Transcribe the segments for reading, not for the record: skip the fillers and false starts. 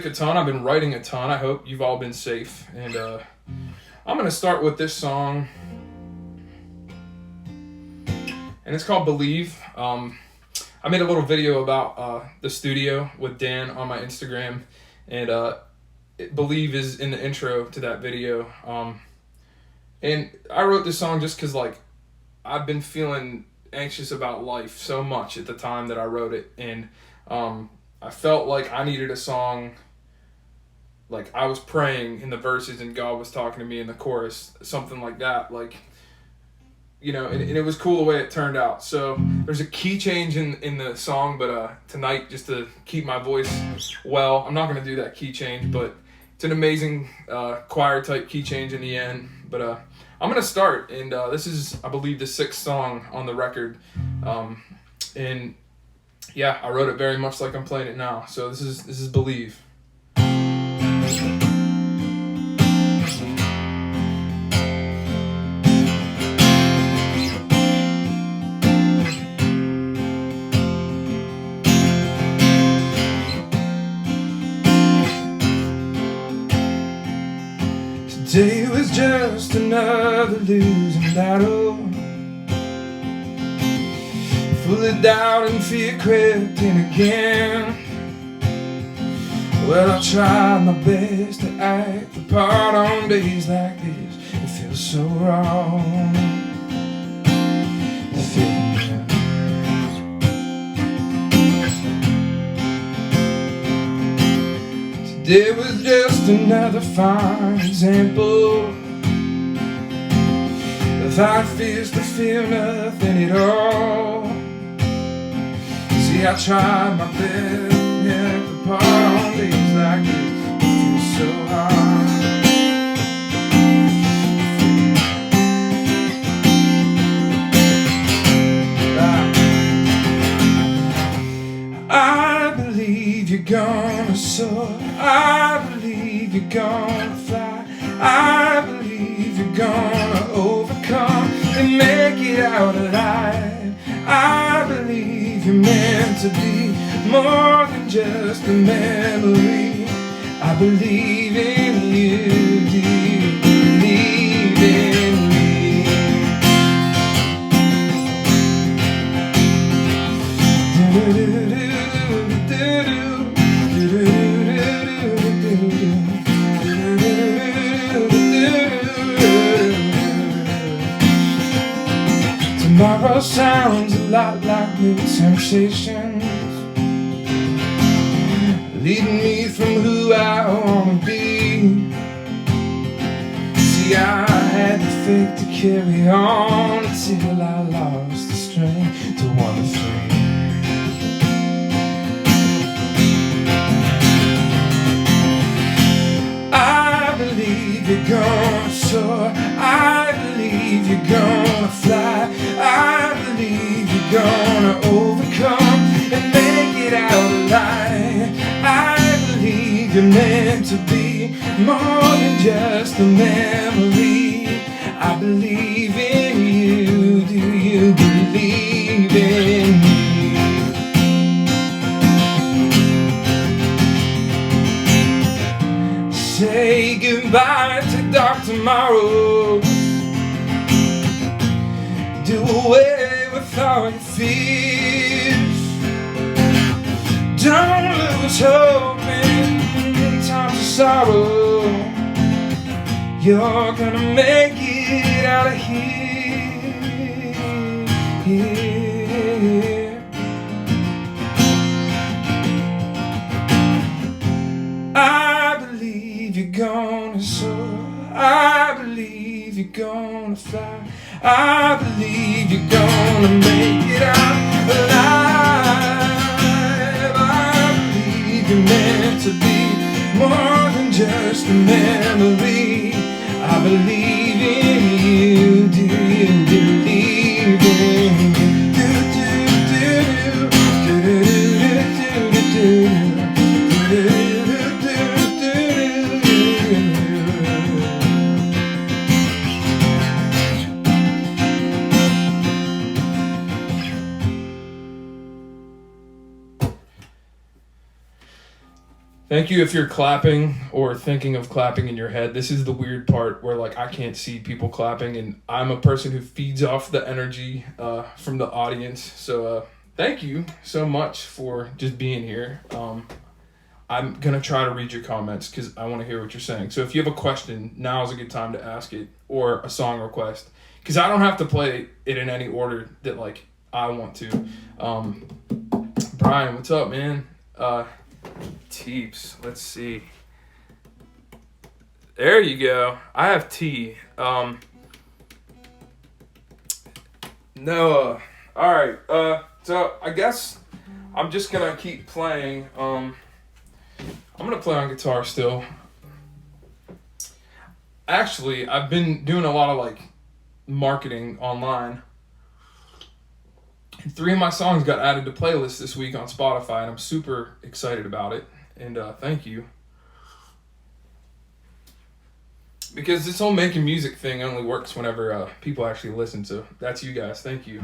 A ton. I've been writing a ton. I hope you've all been safe. And I'm going to start with this song. And it's called Believe. I made a little video about the studio with Dan on my Instagram. And Believe is in the intro to that video. And I wrote this song just because, like, I've been feeling anxious about life so much at the time that I wrote it. And I felt like I needed a song. Like, I was praying in the verses and God was talking to me in the chorus, something like that. Like, you know, and it was cool the way it turned out. So there's a key change in the song, but tonight, just to keep my voice well, I'm not going to do that key change, but it's an amazing choir type key change in the end. But I'm going to start, and this is, I believe, the 6th song on the record. And yeah, I wrote it very much like I'm playing it now. So this is Believe. Today was just another losing battle, full of doubt and fear crept in again. Well, I tried my best to act the part on days like this. It feels so wrong to feel Today was just another fine example of how it feels to feel nothing at all. See, I tried my best to act the part on days like this. It feels so hard. I believe you're gonna soar. I believe you're gonna fly. I believe you're gonna overcome and make it out alive. I believe you're meant to be more than just a memory. I believe in you. Do you believe in me? Tomorrow sounds a lot like new sensations, leading me from who I wanna be. See, I had the faith to carry on until I lost the strength to wanna free. I believe you're gonna soar. I believe you're gonna fly. I believe you're gonna overcome and make it out alive. I believe you're meant to be more than just a memory. I believe in you. Do you believe in me? Say goodbye to dark tomorrow. Do away with all your fears. Don't lose hope in times of sorrow. You're gonna make it out of here. I believe you're gonna soar. I believe you're gonna fly. I believe you're gonna make it out alive. I believe you're meant to be more than just a memory. I believe in you. Do you believe in me? Thank you if you're clapping or thinking of clapping in your head. This is the weird part where like I can't see people clapping, and I'm a person who feeds off the energy from the audience. So thank you so much for just being here. I'm going to try to read your comments because I want to hear what you're saying. So if you have a question, now is a good time to ask it, or a song request. Because I don't have to play it in any order that like I want to. Brian, what's up, man? Teeps, let's see. There you go. I have tea. Noah. All right. So I guess I'm just gonna keep playing. I'm gonna play on guitar still. Actually, I've been doing a lot of like marketing online. And 3 of my songs got added to playlists this week on Spotify, and I'm super excited about it. And thank you. Because this whole making music thing only works whenever people actually listen. So that's you guys. Thank you.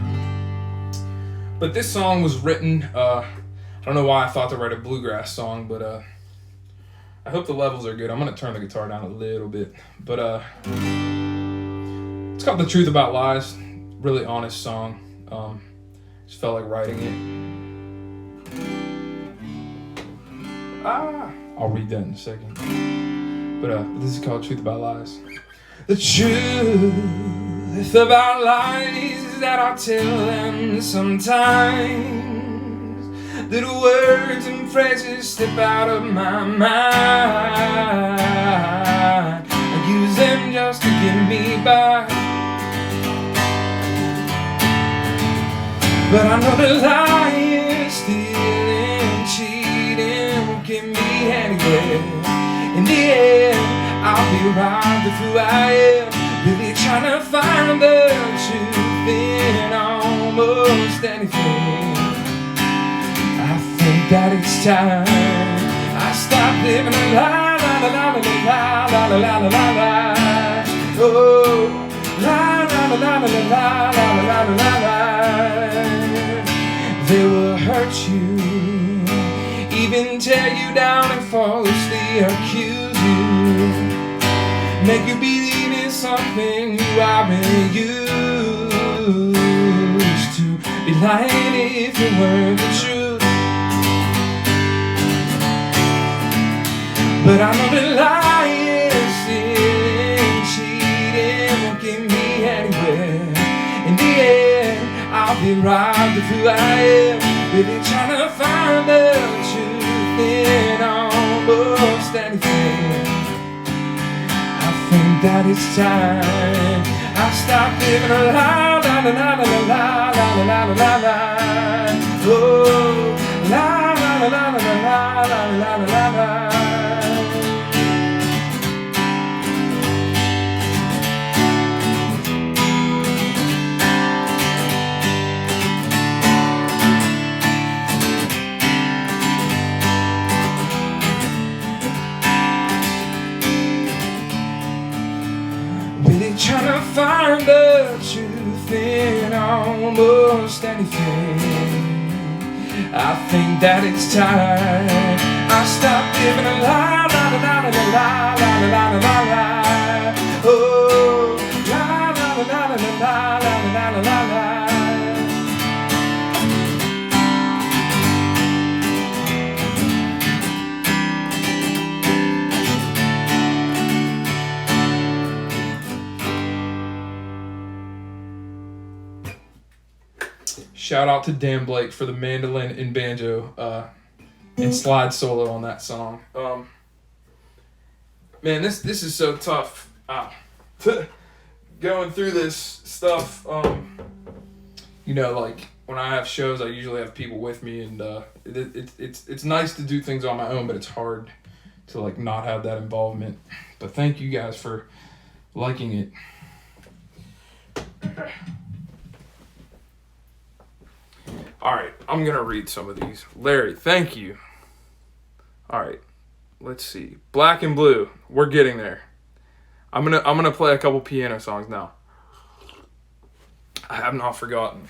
But this song was written, I don't know why I thought to write a bluegrass song, but I hope the levels are good. I'm going to turn the guitar down a little bit. But it's called The Truth About Lies. Really honest song. Just felt like writing it. I'll read that in a second. But this is called Truth About Lies. The truth about lies is that I tell them sometimes. Little words and phrases slip out of my mind. I use them just to get me by. But I know that lying, stealing, cheating won't get me anywhere. In the end, I'll be right with who I am. Really trying to find the truth in almost anything. I think that it's time I stop living a lie, la la la la la la la la la la. Oh, la la la la la la la la la la la. They will hurt you, even tear you down and falsely accuse you, make you believe in something you already used to be lying if it weren't the truth. But I know that lying, stealing, cheating won't get me anywhere. In the end, I'll be right with who I am, really trying to find the truth in almost anything. I think that it's time I stop living a lie, la la la la la la la la la la. Oh, la la la la la la la la la la. Trying to find the truth in almost anything. I think that it's time I stop living a lie, la la la la la la la la la. Oh, la la la la la la la la la la. Shout out to Dan Blake for the mandolin and banjo and slide solo on that song. Man, this is so tough. Going through this stuff. You know, like when I have shows, I usually have people with me, and it's nice to do things on my own, but it's hard to like not have that involvement. But thank you guys for liking it. All right, I'm going to read some of these. Larry, thank you. All right, let's see. Black and Blue, we're getting there. I'm going to play a couple piano songs now. I have not forgotten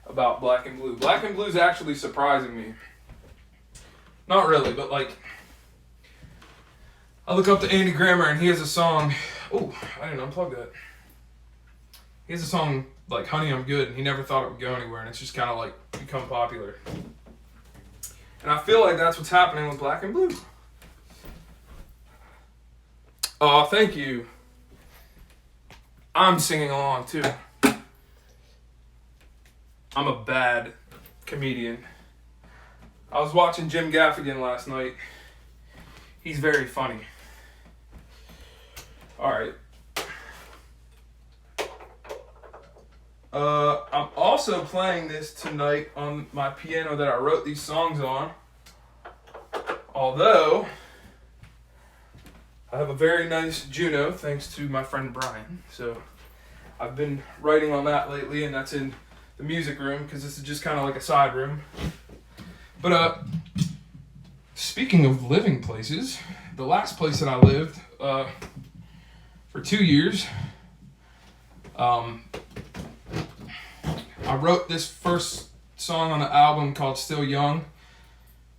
about Black and Blue. Black and Blue is actually surprising me. Not really, but like I look up to Andy Grammer, and he has a song. Oh, I didn't unplug that. He has a song like "Honey, I'm Good," and he never thought it would go anywhere, and it's just kind of like become popular. And I feel like that's what's happening with Black and Blue. Oh, thank you. I'm singing along too. I'm a bad comedian. I was watching Jim Gaffigan last night. He's very funny. Alright. I'm also playing this tonight on my piano that I wrote these songs on. Although, I have a very nice Juno, thanks to my friend Brian. So, I've been writing on that lately, and that's in the music room, because this is just kind of like a side room. But, speaking of living places, the last place that I lived, for 2 years, I wrote this first song on the album called Still Young.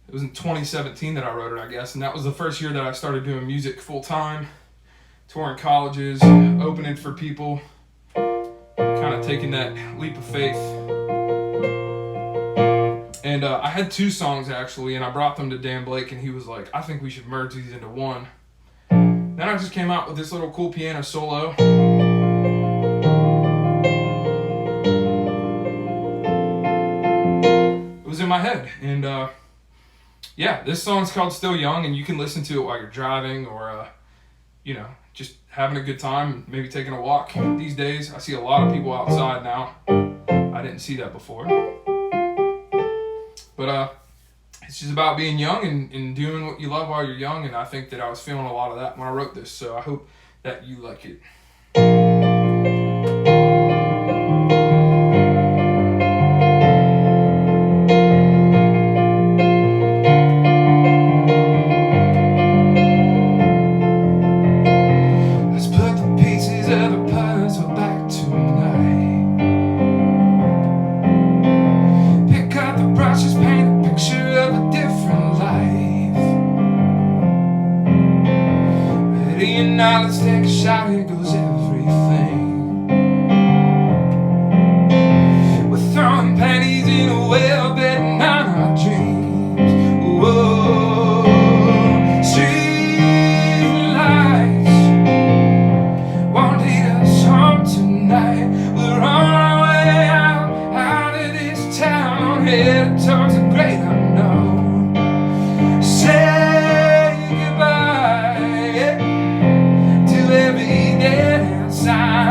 It was in 2017 that I wrote it, I guess, and that was the first year that I started doing music full-time, touring colleges, opening for people, kind of taking that leap of faith. And I had 2 songs, actually, and I brought them to Dan Blake, and he was like, I think we should merge these into one. Then I just came out with this little cool piano solo. It was in my head, and yeah, this song's called Still Young, and you can listen to it while you're driving or, you know, just having a good time, maybe taking a walk. These days, I see a lot of people outside now. I didn't see that before. But it's just about being young and doing what you love while you're young, and I think that I was feeling a lot of that when I wrote this, so I hope that you like it. Let's put the pieces of the puzzle back tonight. Pick up the brushes, paint a picture of a different life. Ready or not, let's take a shot, here goes everything. We're throwing panties in a well, betting on our dreams. Whoa, street lights won't lead us home tonight. We're on our way out of this town, headed towards the great unknown. Say goodbye to every dead end sign.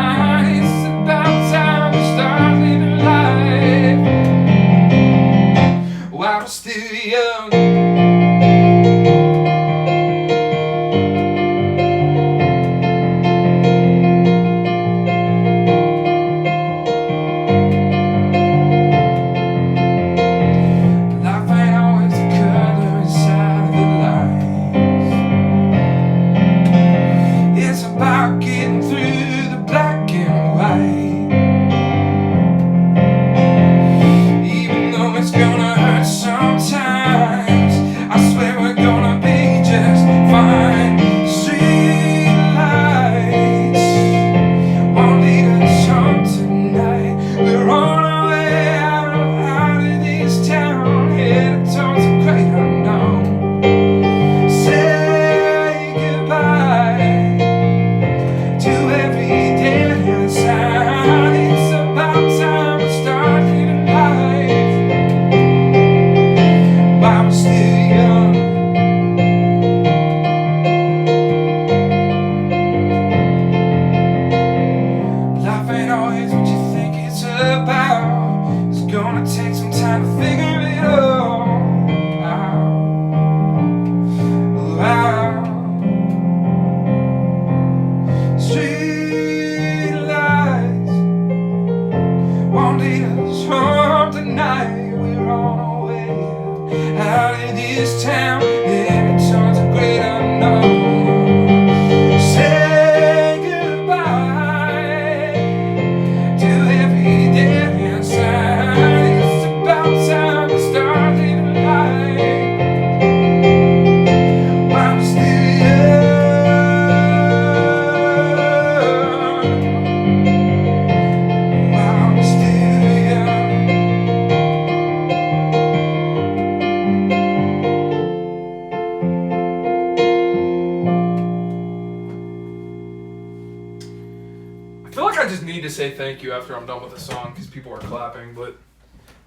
need to say thank you after I'm done with the song because people are clapping, but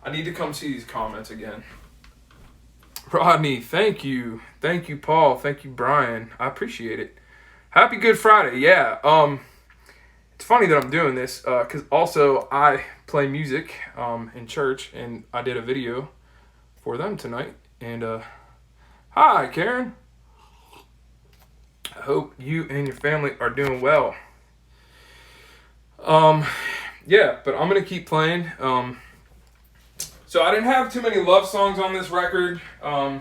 I need to come see these comments again. Rodney, thank you. Thank you, Paul. Thank you, Brian. I appreciate it. Happy Good Friday. Yeah. It's funny that I'm doing this because also I play music in church, and I did a video for them tonight. And hi, Karen. I hope you and your family are doing well. Yeah, but I'm gonna keep playing. So I didn't have too many love songs on this record. I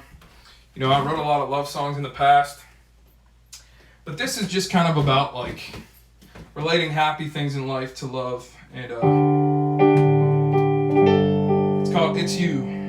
wrote a lot of love songs in the past, but this is just kind of about like relating happy things in life to love, and it's called "It's You."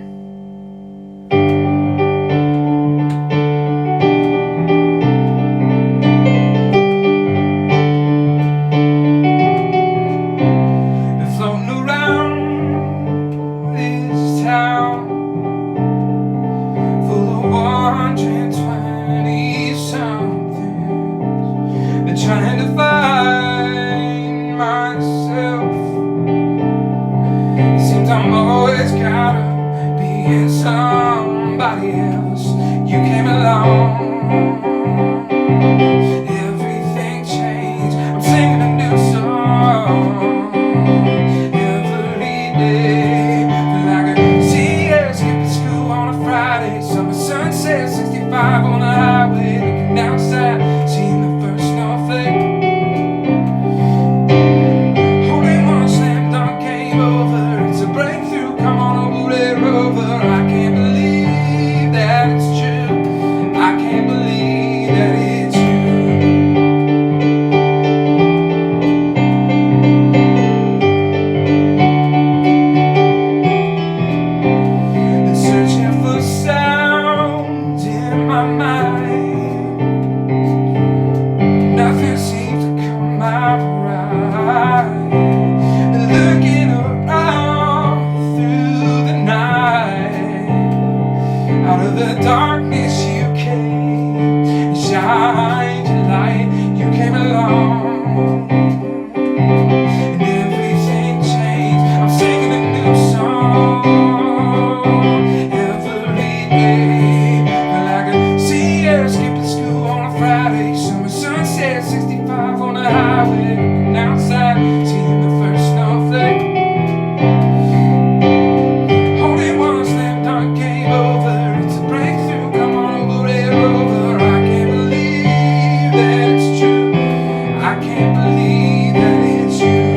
Trying to find myself. Seems I'm always gotta be in somebody else. You came along, everything changed. I'm singing a new song every day. Feel like a senior skipping school on a Friday. Summer sunset, 65 on the highway, looking outside, seeing the first snowflake. Holding one slam dunk game over. It's a breakthrough. Come on over, Red Rover. I can't believe that it's true. I can't believe that it's you. Been searching for sounds in my mind. Nothing seems to come out right. Been looking around through the night. Out of the darkness you came and shined your light. You came along and everything changed. I'm singing a new song every day. Feel like a senior skipping school on a Friday. Summer sunset, 65 on the highway, looking outside, seeing the first snowflake. Holding one slam dunk game over. It's a breakthrough. Come on over, Red Rover. I can't believe that it's true. I can't believe that it's you.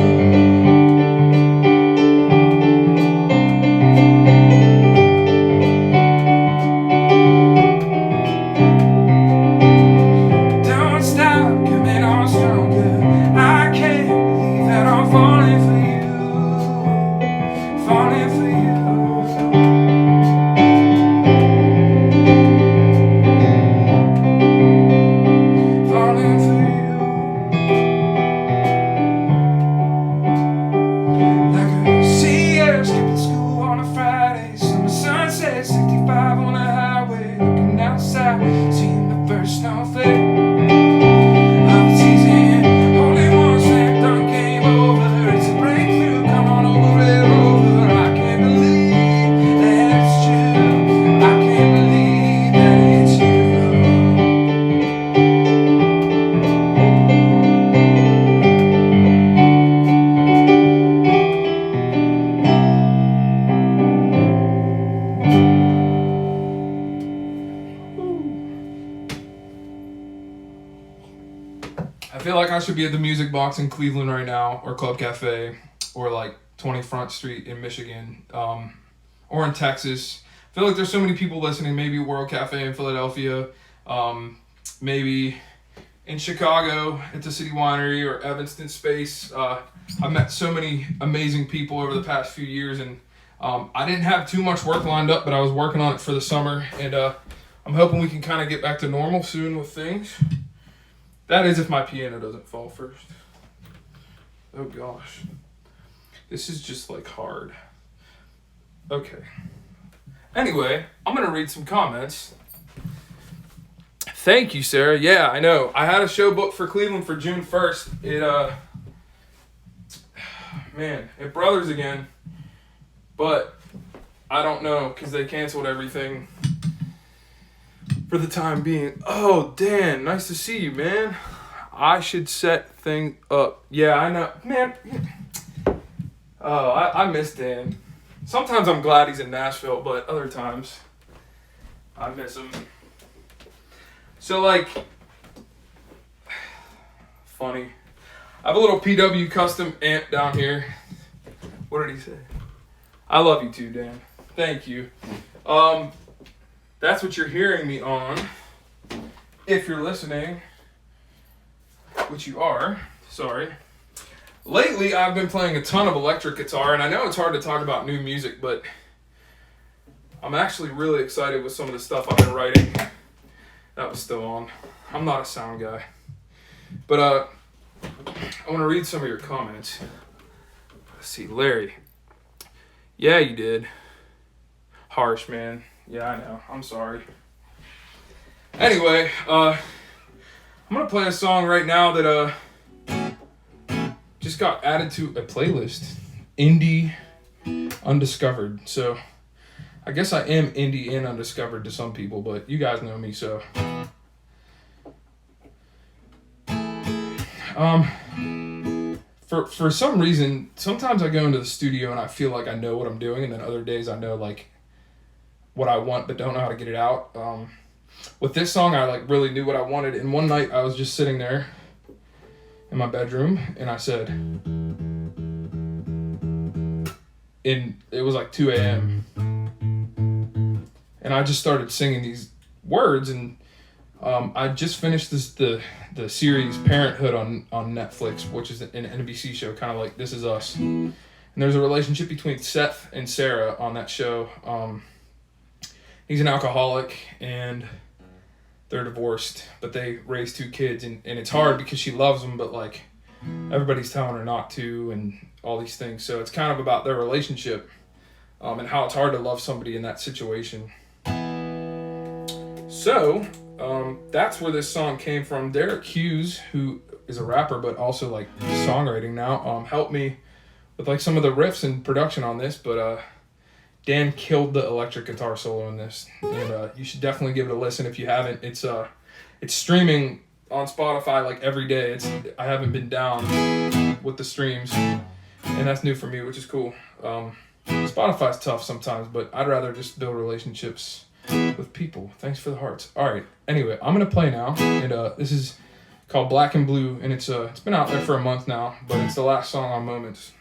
Don't stop, coming on stronger. I can't believe that I'm falling for you, falling for you, falling for you. Like a senior skipping school on a Friday. Summer sunset, 65 on the highway, looking outside, seeing the first snowflake. Of the season, holding one slam dunk game over. It's a breakthrough. Come on over, Red Rover. I can't believe that it's true. I can't believe that it's you. I feel like I should be at the Music Box in Cleveland right now, or Club Cafe, or like 20 Front Street in Michigan, or in Texas. I feel like there's so many people listening. Maybe World Cafe in Philadelphia, maybe in Chicago at the City Winery or Evanston Space. I've met so many amazing people over the past few years, and I didn't have too much work lined up, but I was working on it for the summer, and I'm hoping we can kind of get back to normal soon with things. That is if my piano doesn't fall first. Oh gosh. This is just like hard. Okay. Anyway, I'm going to read some comments. Thank you, Sarah. Yeah, I know. I had a show booked for Cleveland for June 1st. Man, it Brothers again. But I don't know, because they canceled everything for the time being. Oh, Dan, nice to see you, man. I should set things up. Yeah, I know. Man. Oh, I miss Dan. Sometimes I'm glad he's in Nashville, but other times I miss him. So, like, funny. I have a little PW custom amp down here. What did he say? I love you too, Dan. Thank you. That's what you're hearing me on. If you're listening, which you are, sorry. Lately, I've been playing a ton of electric guitar, and I know it's hard to talk about new music, but I'm actually really excited with some of the stuff I've been writing. That was still on. I'm not a sound guy. But I want to read some of your comments. Let's see, Larry. Yeah, you did. Harsh, man. Yeah, I know. I'm sorry. Anyway, I'm going to play a song right now that just got added to a playlist. Indie Undiscovered. So I guess I am indie and undiscovered to some people, but you guys know me, so. For some reason, sometimes I go into the studio and I feel like I know what I'm doing, and then other days I know like what I want but don't know how to get it out. With this song, I like really knew what I wanted, and one night I was just sitting there in my bedroom and I said, and it was like 2 a.m. and I just started singing these words, and I just finished the series Parenthood on Netflix, which is an NBC show, kind of like This Is Us. And there's a relationship between Seth and Sarah on that show. He's an alcoholic, and they're divorced, but they raise 2 kids, and it's hard because she loves them, but like everybody's telling her not to, and all these things. So it's kind of about their relationship, and how it's hard to love somebody in that situation. So that's where this song came from. Derek Hughes, who is a rapper but also like songwriting now, helped me with like some of the riffs and production on this, but Dan killed the electric guitar solo in this, and you should definitely give it a listen if you haven't. It's streaming on Spotify like every day. I haven't been down with the streams, and that's new for me, which is cool. Spotify's tough sometimes, but I'd rather just build relationships with people. Thanks for the hearts. All right. Anyway, I'm gonna play now, and this is called Black and Blue, and it's been out there for a month now, but it's the last song on Moments.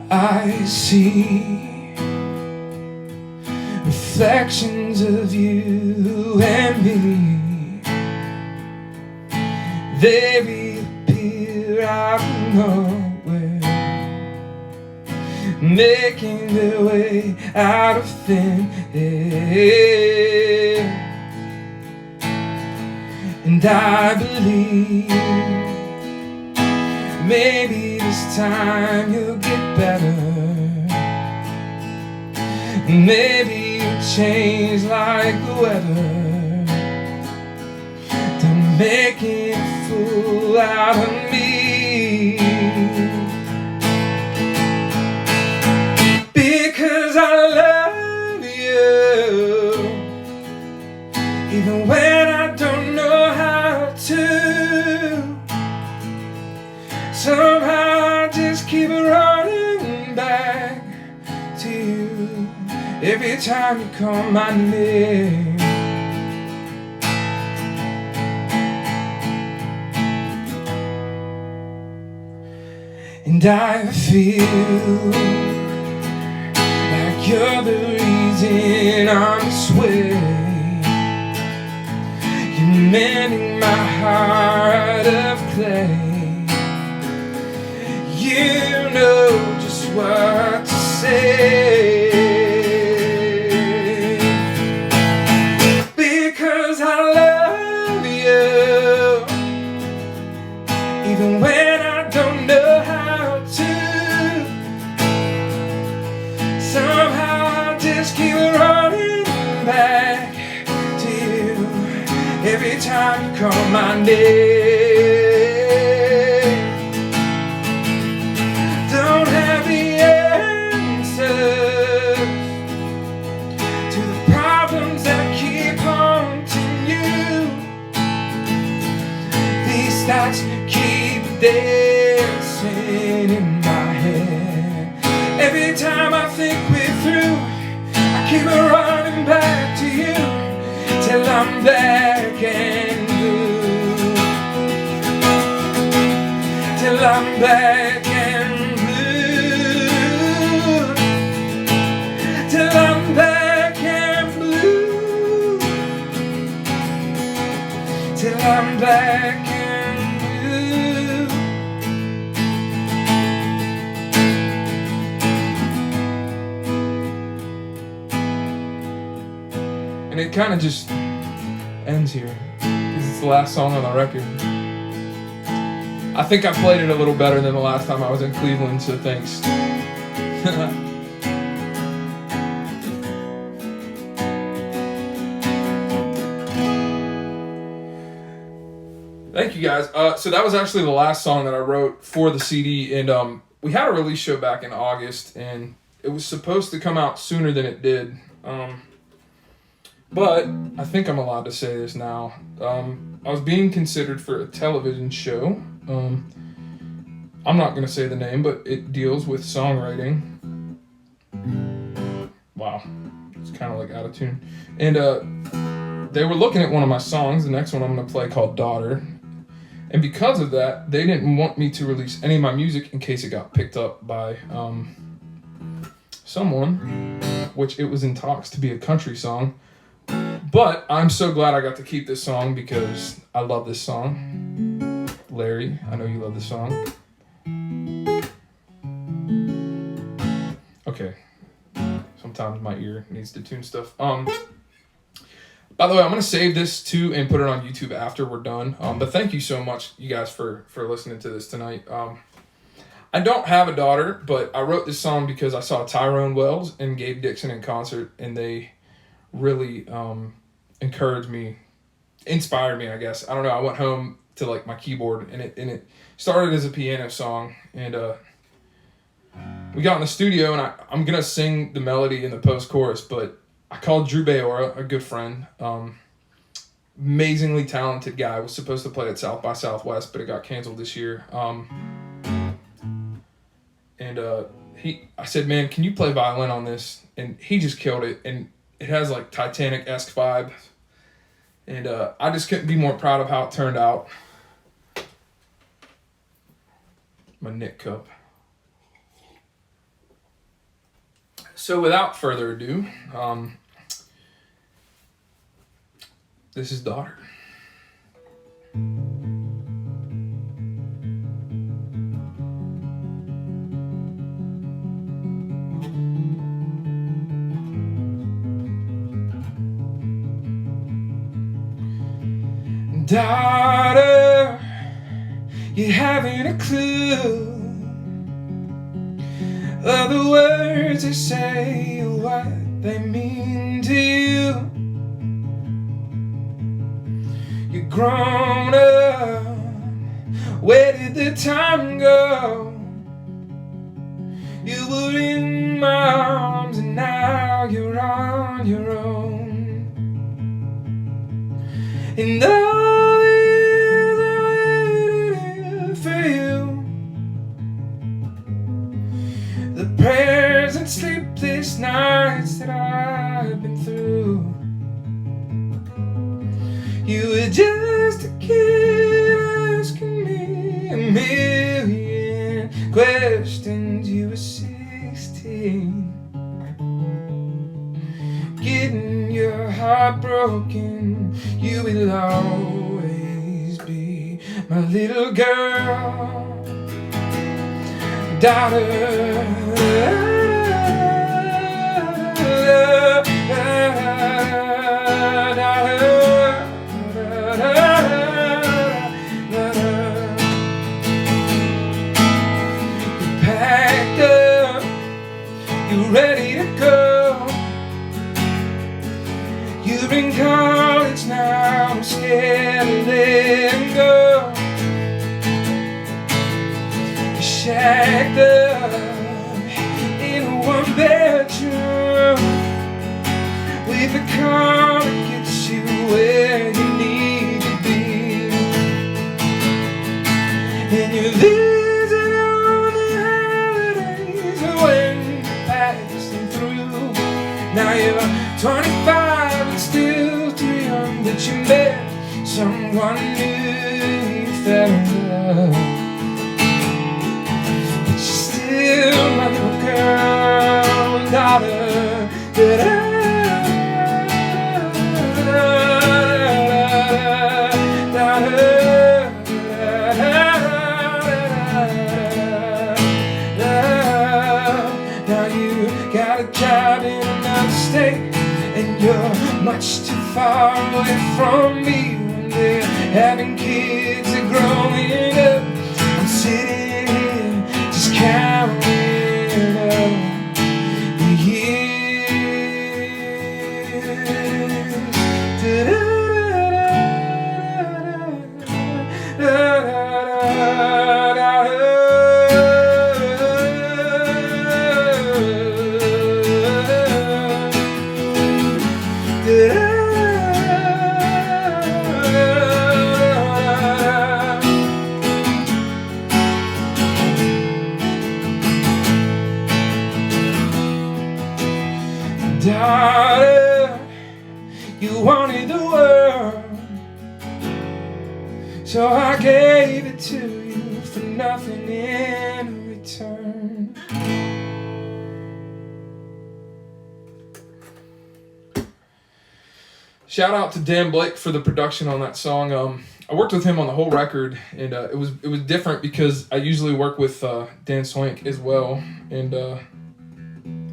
I see reflections of you and me. They reappear out of nowhere, making their way out of thin air. And I believe maybe this time you'll get better. Maybe you'll change like the weather. Don't make a fool out of me, because I love you, even when I don't know how to. Somehow I just keep running back to you every time you call my name. And I feel like you're the reason I'm this way. You're mending my heart of clay. You know just what to say, because I love just keep running back to you every time you call my name. Don't have the answers to the problems that keep haunting you. These thoughts keep dancing in my head. Every time I think we're through, I keep running back to you till I'm back and blue. Till I'm back and blue. Till I'm back and blue. Till I'm back and blue. And it kind of just ends here because it's the last song on the record. I think I played it a little better than the last time I was in Cleveland, so thanks. Thank you guys. So that was actually the last song that I wrote for the CD, and we had a release show back in August, and it was supposed to come out sooner than it did. But I think I'm allowed to say this now. I was being considered for a television show. I'm not going to say the name, but it deals with songwriting. Wow, it's kind of like out of tune. And they were looking at one of my songs, the next one I'm going to play, called Daughter. And because of that, they didn't want me to release any of my music in case it got picked up by someone, which it was in talks to be a country song. But I'm so glad I got to keep this song because I love this song. Larry, I know you love this song. Okay. Sometimes my ear needs to tune stuff. By the way, I'm going to save this too and put it on YouTube after we're done. But thank you so much, you guys, for listening to this tonight. I don't have a daughter, but I wrote this song because I saw Tyrone Wells and Gabe Dixon in concert, and they really encouraged me, inspired me, I guess. I don't know. I went home to like my keyboard, and it started as a piano song, and we got in the studio, and I'm gonna sing the melody in the post-chorus, but I called Drew Bayora, a good friend, amazingly talented guy. Was supposed to play at South by Southwest, but it got canceled this year. I said, man, can you play violin on this? And he just killed it, and it has like Titanic-esque vibe, and I just couldn't be more proud of how it turned out. My Nick cup. So without further ado, this is Daughter. Daughter, you haven't a clue of the words they say or what they mean to you. You're grown up, where did the time go? You were in my arms and now you're on your own. And all these I waited for you, the prayers and sleepless nights that I've been through. You were just a kid asking me a million questions. You were 16, getting your heart broken. You will always be my little girl, daughter. You packed up, you ready to go. are in college now, I'm scared to let them go. Shacked up in a one bedroom with a car that gets you where you need to be. And you visit on the holidays when you're passing through. Now you're 25 and still too young, but you met someone new, you fell in love. But you're still my little girl and daughter. Now you got a job in another state, and you're much too far away from me. When they're having kids and growing up, I'm sitting here just counting up the years. Daughter, you wanted the world, so I gave it to you for nothing in return. Shout out to Dan Blake for the production on that song. I worked with him on the whole record, and it was different because I usually work with Dan Swank as well, and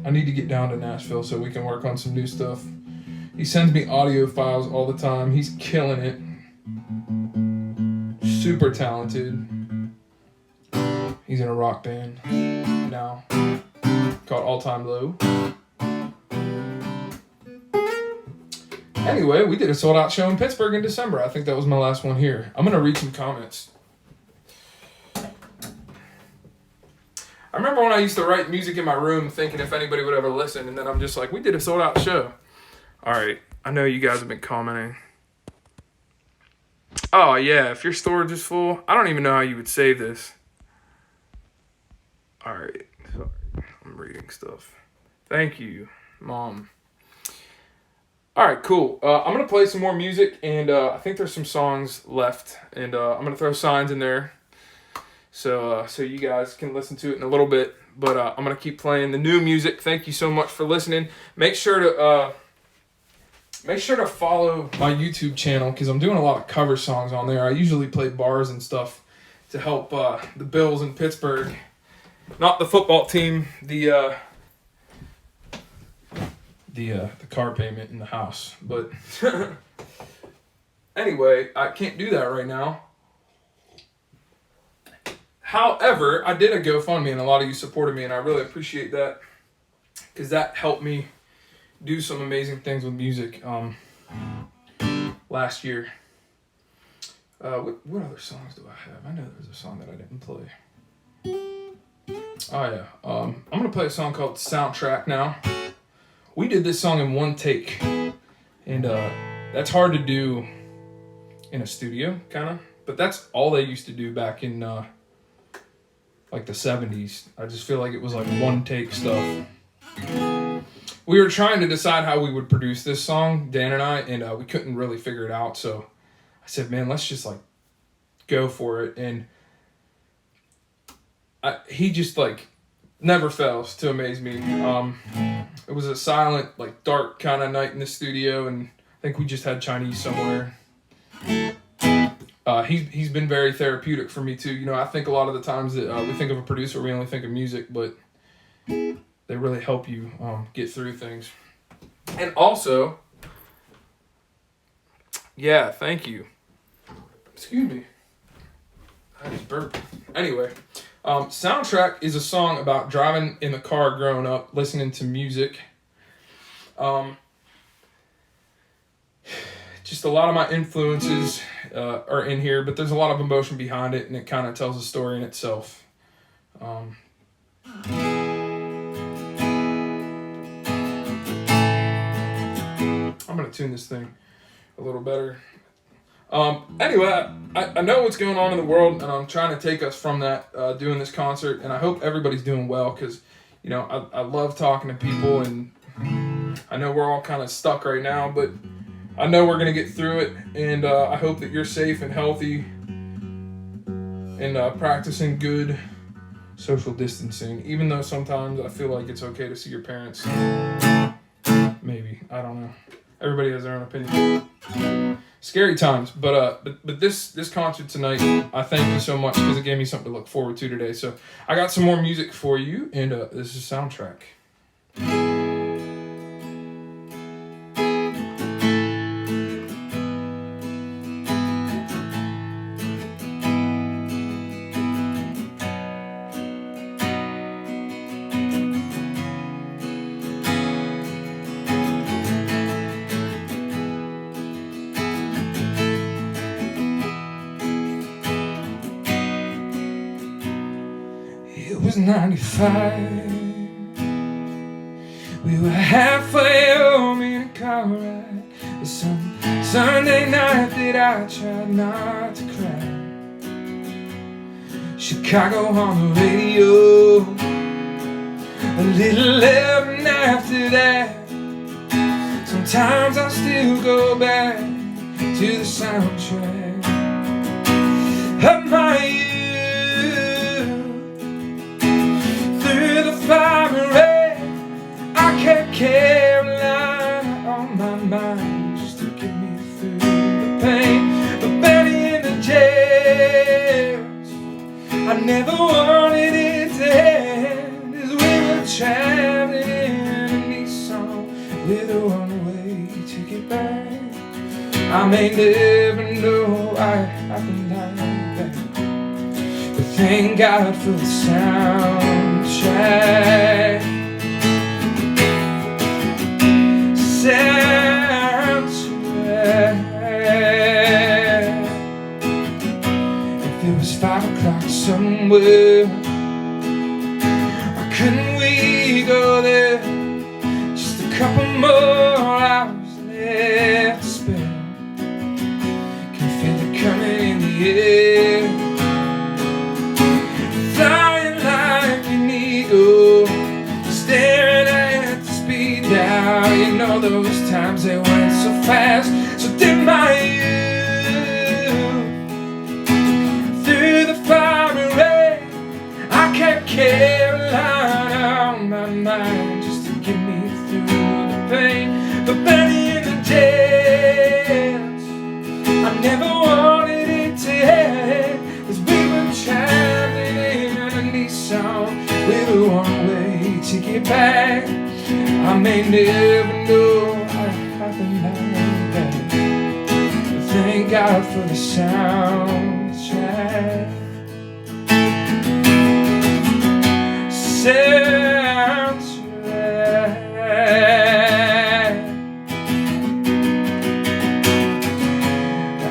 I need to get down to Nashville so we can work on some new stuff. He sends me audio files all the time. He's killing it. Super talented. He's in a rock band now called All Time Low. Anyway, we did a sold out show in Pittsburgh in December. I think that was my last one here. I'm going to read some comments. I remember when I used to write music in my room thinking if anybody would ever listen, and then I'm just like, we did a sold out show. All right, I know you guys have been commenting. Oh yeah, if your storage is full, I don't even know how you would save this. All right, sorry, I'm reading stuff. Thank you, Mom. All right, cool. I'm going to play some more music, and I think there's some songs left, and I'm going to throw signs in there. So you guys can listen to it in a little bit, but I'm going to keep playing the new music. Thank you so much for listening. Make sure to follow my YouTube channel because I'm doing a lot of cover songs on there. I usually play bars and stuff to help the Bills in Pittsburgh. Not the football team, the car payment in the house. But anyway, I can't do that right now. However, I did a GoFundMe, and a lot of you supported me, and I really appreciate that because that helped me do some amazing things with music last year. What other songs do I have? I know there's a song that I didn't play. Oh yeah, I'm gonna play a song called Soundtrack now. We did this song in one take, and that's hard to do in a studio, kind of. But that's all they used to do back in like the 70s. I just feel like it was like one take stuff. We were trying to decide how we would produce this song, Dan and I, and we couldn't really figure it out. So I said, man, let's just like go for it. And he just like never fails to amaze me. It was a silent, like dark kind of night in the studio, and I think we just had Chinese somewhere. He's been very therapeutic for me too. You know, I think a lot of the times that we think of a producer, we only think of music, but they really help you get through things. And also, yeah, thank you. Excuse me. I just burped. Anyway, Soundtrack is a song about driving in the car growing up, listening to music. just a lot of my influences are in here, but there's a lot of emotion behind it, and it kind of tells a story in itself. I'm going to tune this thing a little better. Anyway, I know what's going on in the world, and I'm trying to take us from that doing this concert, and I hope everybody's doing well, because, you know, I love talking to people, and I know we're all kind of stuck right now, but I know we're going to get through it, and I hope that you're safe and healthy and practicing good social distancing, even though sometimes I feel like it's okay to see your parents. Maybe. I don't know. Everybody has their own opinion. Scary times, but this concert tonight, I thank you so much because it gave me something to look forward to today. So I got some more music for you, and this is Soundtrack. It was 95. We were halfway home in a car ride. It some Sunday night that I tried not to cry. Chicago on the radio, a little 11 after that. Sometimes I still go back to the soundtrack of my youth. Through the fire and rain, I kept Carolina on my mind just to get me through the pain. But Betty in the jails, I never wanted it to end, as we were traveling in a Nissan with a one-way ticket back. I may never know why it happened like that, but thank God for the soundtrack. If it was 5 o'clock somewhere, why couldn't we go there? Just a couple more hours left to spare. Can feel it coming in the air, flying like an eagle, staring at the speed dial. You know those times they went so fast. So did my youth. Through the fire and rain, I kept Carolina on my mind just to get me through the pain. But Benny in the jails, I never wanted it to end, as we were traveling in a Nissan with a one-way ticket back. I may never know how it happened like that, but thank God for the soundtrack. Soundtrack.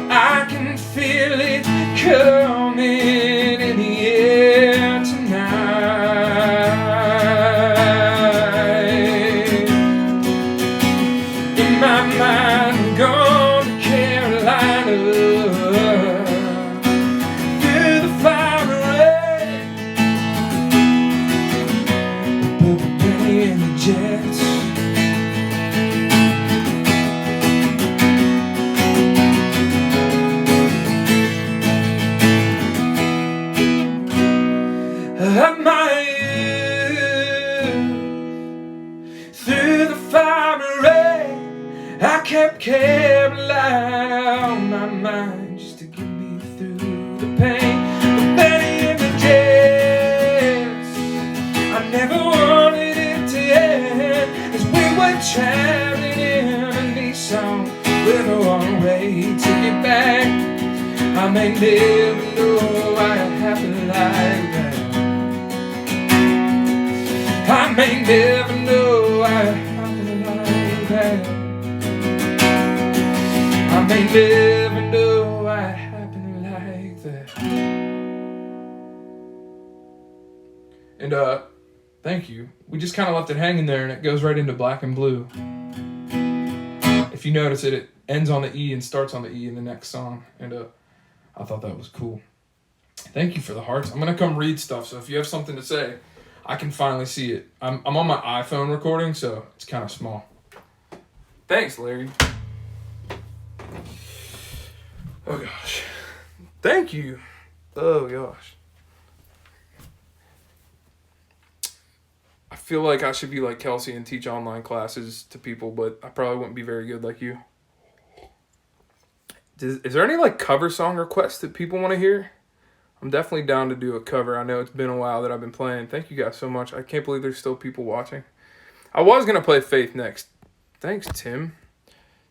I can feel it coming in the air tonight. In my mind, I'm going to Carolina, through the fire and rain, but Benny in the jets. Of my youth, through the fire and rain, I kept Carolina on my mind just to get me through the pain. But Betty in the jails, I never wanted it to end, as we were traveling in a Nissan with a one-way ticket back. I may never know why it happened like that. I may never know why it happened like that, I may never know why it happened like that. And thank you. We just kind of left it hanging there, and it goes right into Black and Blue. If you notice it ends on the E and starts on the E in the next song. And I thought that was cool. Thank you for the hearts. I'm gonna come read stuff, so if you have something to say, I can finally see it. I'm on my iPhone recording, so it's kind of small. Thanks, Larry. Oh gosh. Thank you. Oh gosh. I feel like I should be like Kelsey and teach online classes to people, but I probably wouldn't be very good like you. Is there any like cover song requests that people want to hear? I'm definitely down to do a cover. I know it's been a while that I've been playing. Thank you guys so much. I can't believe there's still people watching. I was going to play Faith next. Thanks, Tim.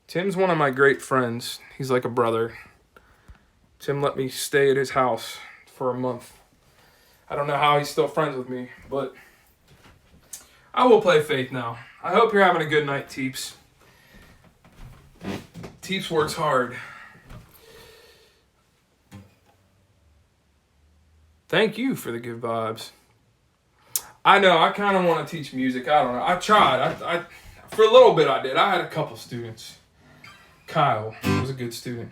Tim's one of my great friends. He's like a brother. Tim let me stay at his house for a month. I don't know how he's still friends with me, but I will play Faith now. I hope you're having a good night, Teeps. Teeps works hard. Thank you for the good vibes. I know, I kind of want to teach music. I don't know. I tried. I for a little bit I did. I had a couple students. Kyle was a good student.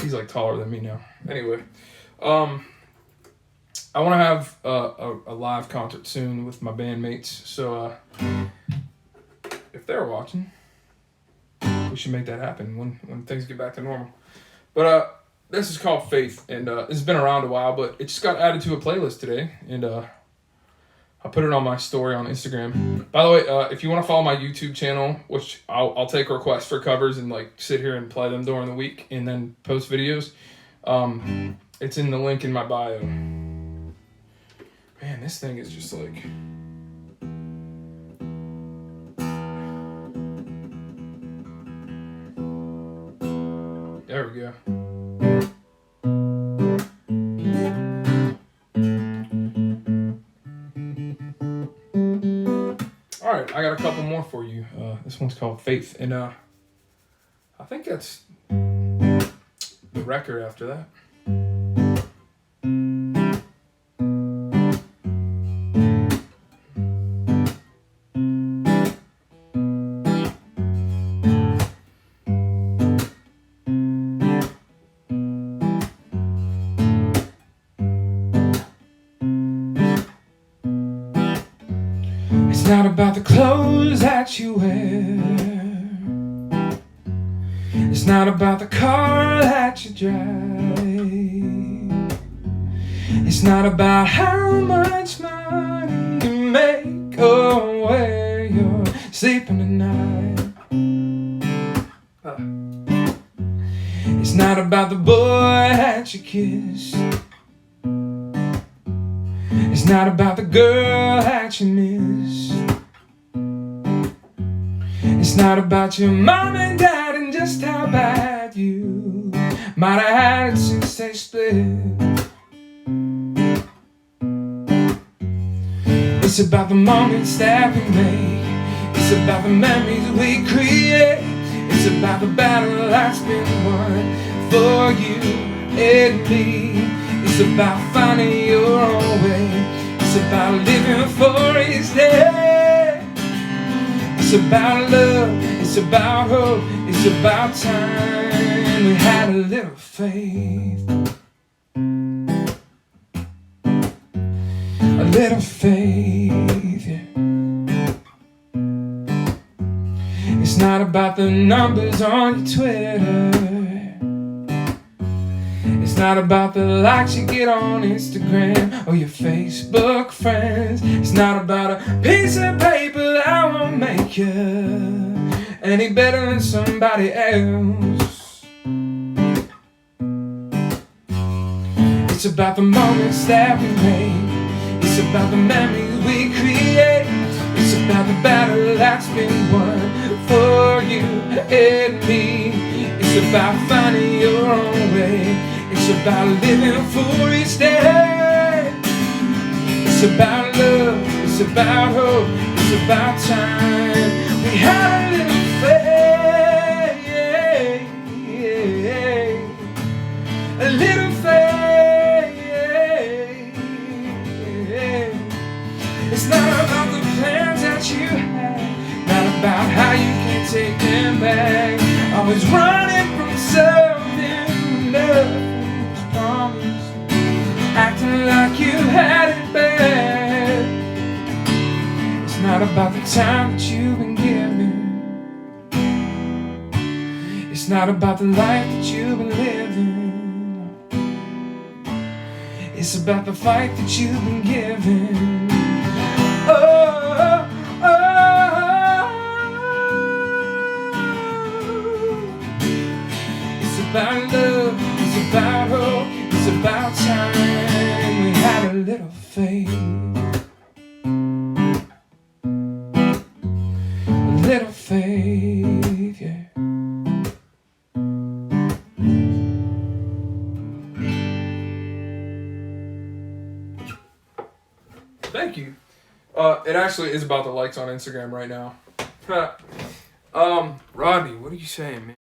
He's like taller than me now. Anyway, I want to have a live concert soon with my bandmates. So if they're watching, we should make that happen when things get back to normal. But this is called Faith, and it's been around a while, but it just got added to a playlist today, and I put it on my story on Instagram. By the way, if you want to follow my YouTube channel, which I'll take requests for covers and like sit here and play them during the week and then post videos, it's in the link in my bio. Man, this thing is just like... There we go. Alright, I got a couple more for you. This one's called Faith, and I think that's the record after that. It's not about the clothes that you wear. It's not about the car that you drive. It's not about how much money you make or where you're sleeping tonight. It's not about the boy that you kiss. It's not about the girl that you miss. It's not about your mom and dad and just how bad you might have had it since they split. It's about the moments that we make. It's about the memories we create. It's about the battle that's been won for you and me. It's about finding your own way. It's about living for each day. It's about love, it's about hope, it's about time. We had a little faith. A little faith, yeah. It's not about the numbers on your Twitter. It's not about the likes you get on Instagram or your Facebook friends. It's not about a piece of paper that won't make you any better than somebody else. It's about the moments that we make. It's about the memories we create. It's about the battle that's been won for you and me. It's about finding your own way. It's about living for each day. It's about love, it's about hope, it's about time. We had a little faith. not about the plans that you had, not about how you can't take them back. Always running from something nothing was promised, acting like you had it bad. It's not about the time that you've been given, it's not about the life that you've been living, it's about the fight that you've been given. Oh, oh, oh. It's about love, it's about hope, it's about time. We had a little faith, a little faith, yeah. Thank you. It actually is about the likes on Instagram right now. Rodney, what are you saying, man?